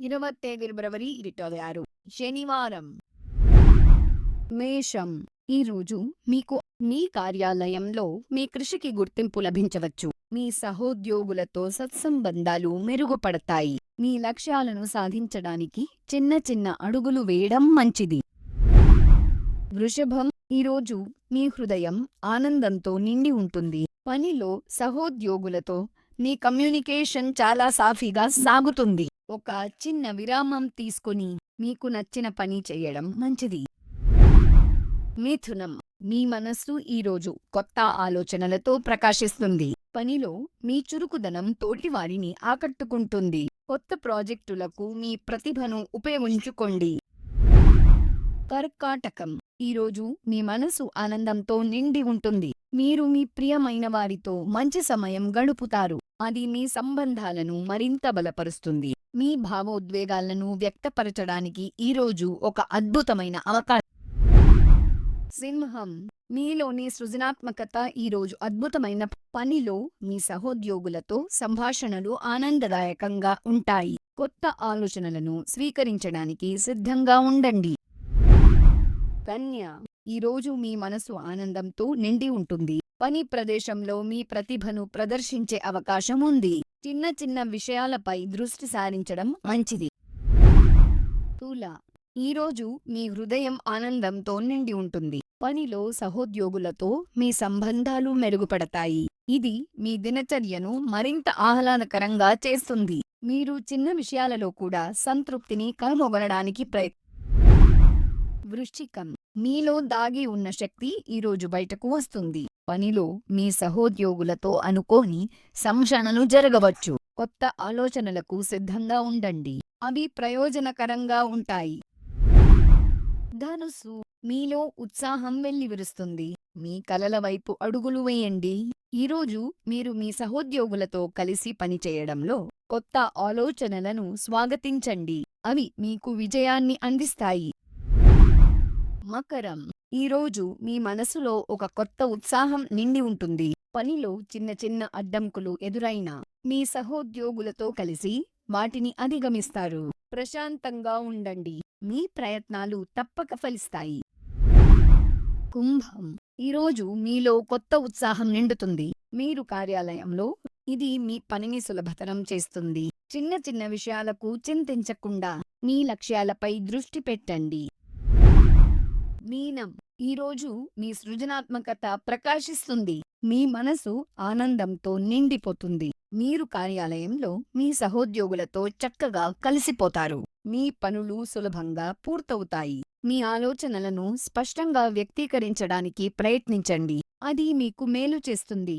25 ఫిబ్రవరి 2026 శనివారం. మేషం. ఈరోజు మీకు మీ కార్యాలయంలో మీ కృషికి గుర్తింపు లభించవచ్చు. మీ సహోద్యోగులతో సత్సంబంధాలు మెరుగుపడతాయి. మీ లక్ష్యాలను సాధించడానికి చిన్న చిన్న అడుగులు వేయడం మంచిది. వృషభం. ఈరోజు మీ హృదయం ఆనందంతో నిండి ఉంటుంది. పనిలో సహోద్యోగులతో మీ కమ్యూనికేషన్ చాలా సాఫీగా సాగుతుంది. ఒక చిన్న విరామం తీసుకొని మీకు నచ్చిన పని చేయడం మంచిది. మిథునం. మీ మనస్సు ఈరోజు కొత్త ఆలోచనలతో ప్రకాశిస్తుంది. పనిలో మీ చురుకుదనం తోటివారిని ఆకట్టుకుంటుంది. కొత్త ప్రాజెక్టులకు మీ ప్రతిభను ఉపయోగించుకోండి. కర్కాటకం. ఈరోజు మీ మనసు ఆనందంతో నిండి ఉంటుంది. మీరు మీ ప్రియమైన వారితో మంచి సమయం గడుపుతారు. అది మీ సంబంధాలను మరింత బలపరుస్తుంది. మీ భావోద్వేగాలను వ్యక్తపరచడానికి ఈరోజు ఒక అద్భుతమైన అవకాశం. సింహం. మీలోని సృజనాత్మకత ఈరోజు అద్భుతమైన పనిలో మీ సహోద్యోగులతో సంభాషణలు ఆనందదాయకంగా ఉంటాయి. కొత్త ఆలోచనలను స్వీకరించడానికి సిద్ధంగా ఉండండి. కన్య. ఈరోజు మీ మనసు ఆనందంతో నిండి ఉంటుంది. పని ప్రదేశంలో మీ ప్రతిభను ప్రదర్శించే అవకాశం ఉంది. చిన్న చిన్న విషయాలపై దృష్టి సారించడం మంచిది. తుల. ఈరోజు మీ హృదయం ఆనందంతో నిండి ఉంటుంది. పనిలో సహోద్యోగులతో మీ సంబంధాలు మెరుగుపడతాయి. ఇది మీ దినచర్యను మరింత ఆహ్లాదకరంగా చేస్తుంది. మీరు చిన్న విషయాలలో కూడా సంతృప్తిని కనుగొనడానికి వృశ్చికం. మీలో దాగి ఉన్న శక్తి ఈరోజు బయటకు వస్తుంది. పనిలో మీ సహోద్యోగులతో అనుకోని సంఘర్షణలు జరగవచ్చు. కొత్త ఆలోచనలకు సిద్ధంగా ఉండండి. అవి ప్రయోజనకరంగా ఉంటాయి. ధనుస్సు. మీలో ఉత్సాహం వెల్లివిరుస్తుంది. మీ కలల వైపు అడుగులు వేయండి. ఈరోజు మీరు మీ సహోద్యోగులతో కలిసి పనిచేయడంలో కొత్త ఆలోచనలను స్వాగతించండి. అవి మీకు విజయాన్ని అందిస్తాయి. మకరం. ఈరోజు మీ మనసులో ఒక కొత్త ఉత్సాహం నిండి ఉంటుంది. పనిలో చిన్న చిన్న అడ్డంకులు ఎదురైనా మీ సహోద్యోగులతో కలిసి వాటిని అధిగమిస్తారు. ప్రశాంతంగా ఉండండి. మీ ప్రయత్నాలు తప్పక ఫలిస్తాయి. కుంభం. ఈరోజు మీలో కొత్త ఉత్సాహం నిండుతుంది. మీరు కార్యాలయంలో ఇది మీ పనిని సులభతరం చేస్తుంది. చిన్న చిన్న విషయాలకు చింతించకుండా మీ లక్ష్యాలపై దృష్టి పెట్టండి. మీనం. ఈరోజు మీ సృజనాత్మకత ప్రకాశిస్తుంది. మీ మనసు ఆనందంతో నిండిపోతుంది. మీరు కార్యాలయంలో మీ సహోద్యోగులతో చక్కగా కలిసిపోతారు. మీ పనులు సులభంగా పూర్తవుతాయి. మీ ఆలోచనలను స్పష్టంగా వ్యక్తీకరించడానికి ప్రయత్నించండి. అది మీకు మేలు చేస్తుంది.